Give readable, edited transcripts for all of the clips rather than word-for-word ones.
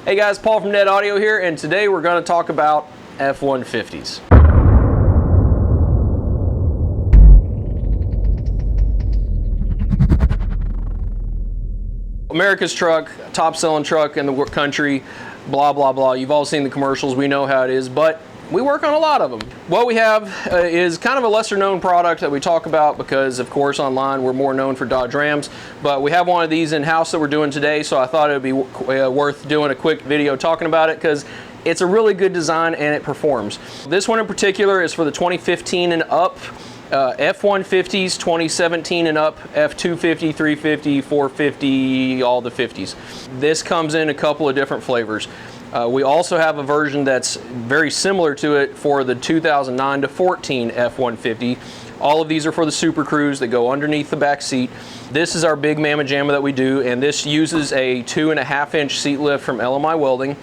Hey guys, Paul from Net Audio here, and today we're going to talk about F-150s. America's truck, top selling truck in the country, blah, blah, blah. You've all seen the commercials, we know how it is, but we work on a lot of them. What we have is kind of a lesser known product that we talk about because, of course, online we're more known for Dodge Rams, but we have one of these in-house that we're doing today, so I thought it would be worth doing a quick video talking about it because it's a really good design and it performs. This one in particular is for the 2015 and up F-150s, 2017 and up, F-250, 350, 450, all the 50s. This comes in a couple of different flavors. We also have a version that's very similar to it for the 2009 to 14 F-150. All of these are for the Super Cruise that go underneath the back seat. This is our big mamma jamma that we do, and this uses a 2.5-inch seat lift from LMI Welding.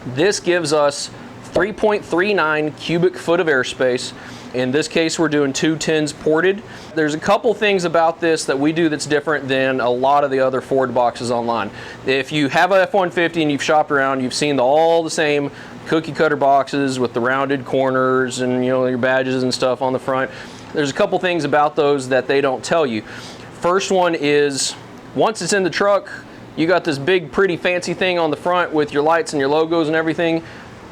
This gives us 3.39 cubic foot of airspace. In this case, we're doing 210s ported. There's a couple things about this that we do that's different than a lot of the other Ford boxes online. If you have a F-150 and you've shopped around, you've seen all the same cookie cutter boxes with the rounded corners and your badges and stuff on the front. There's a couple things about those that they don't tell you. First one is, once it's in the truck, you got this big pretty fancy thing on the front with your lights and your logos and everything.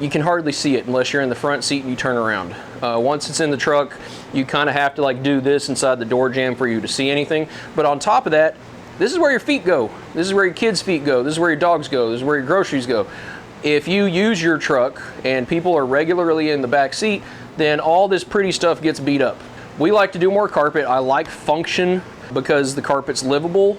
You can hardly see it unless you're in the front seat and you turn around. Once it's in the truck, you kind of have to do this inside the door jamb for you to see anything. But on top of that, this is where your feet go. This is where your kids' feet go. This is where your dogs go. This is where your groceries go. If you use your truck and people are regularly in the back seat, then all this pretty stuff gets beat up. We like to do more carpet. I like function because the carpet's livable.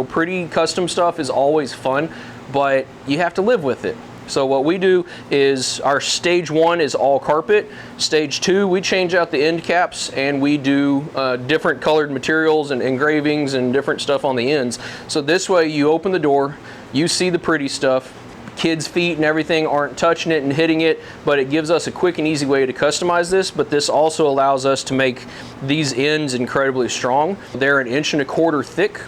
Pretty custom stuff is always fun, but you have to live with it. So what we do is our stage 1 is all carpet. Stage 2, we change out the end caps and we do different colored materials and engravings and different stuff on the ends. So this way you open the door, you see the pretty stuff, kids' feet and everything aren't touching it and hitting it, but it gives us a quick and easy way to customize this. But this also allows us to make these ends incredibly strong. They're 1.25 inches thick.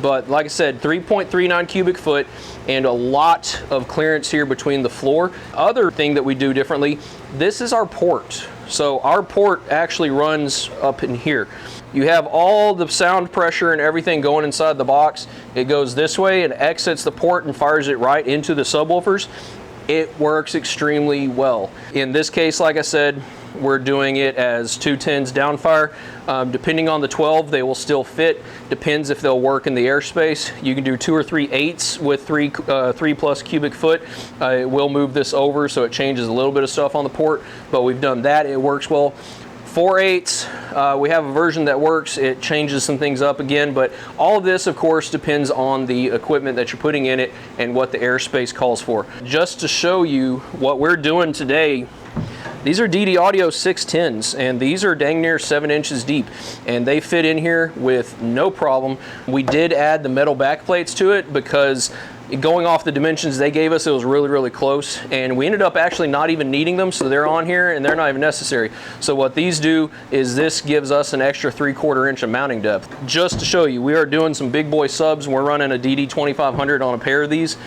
But like I said, 3.39 cubic foot and a lot of clearance here between the floor. Other thing that we do differently, this is our port. So our port actually runs up in here. You have all the sound pressure and everything going inside the box. It goes this way and exits the port and fires it right into the subwoofers. It works extremely well. In this case, like I said, we're doing it as 210s downfire. Depending on the 12, they will still fit. Depends if they'll work in the airspace. You can do 2 or 3 8s with 3 plus cubic foot. It will move this over, so it changes a little bit of stuff on the port, but we've done that. It works well. 4 8s, we have a version that works. It changes some things up again, but all of this, of course, depends on the equipment that you're putting in it and what the airspace calls for. Just to show you what we're doing today, these are DD Audio 610s, and these are dang near 7 inches deep, and they fit in here with no problem. We did add the metal back plates to it because going off the dimensions they gave us, it was really, really close, and we ended up actually not even needing them, so they're on here and they're not even necessary. So what these do is this gives us an extra 3/4 inch of mounting depth. Just to show you, we are doing some big boy subs. We're running a DD 2500 on a pair of these.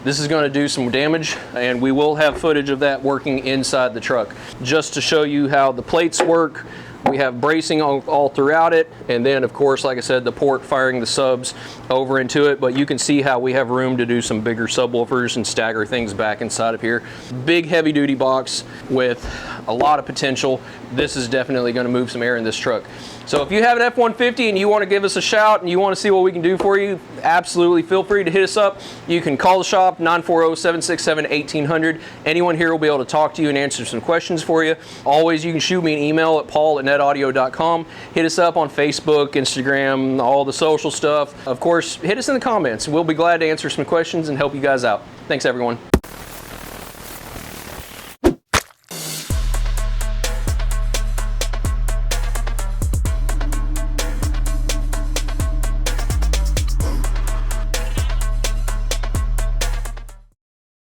This is going to do some damage, and we will have footage of that working inside the truck. Just to show you how the plates work, we have bracing all throughout it, and then of course, like I said, the port firing the subs over into it, but you can see how we have room to do some bigger subwoofers and stagger things back inside of here. Big heavy duty box with a lot of potential. This is definitely going to move some air in this truck. So if you have an F-150 and you want to give us a shout and you want to see what we can do for you, absolutely feel free to hit us up. You can call the shop, 940-767-1800. Anyone here will be able to talk to you and answer some questions for you. Always, you can shoot me an email at paul@netaudio.com. Hit us up on Facebook, Instagram, all the social stuff. Of course, hit us in the comments. We'll be glad to answer some questions and help you guys out. Thanks, everyone.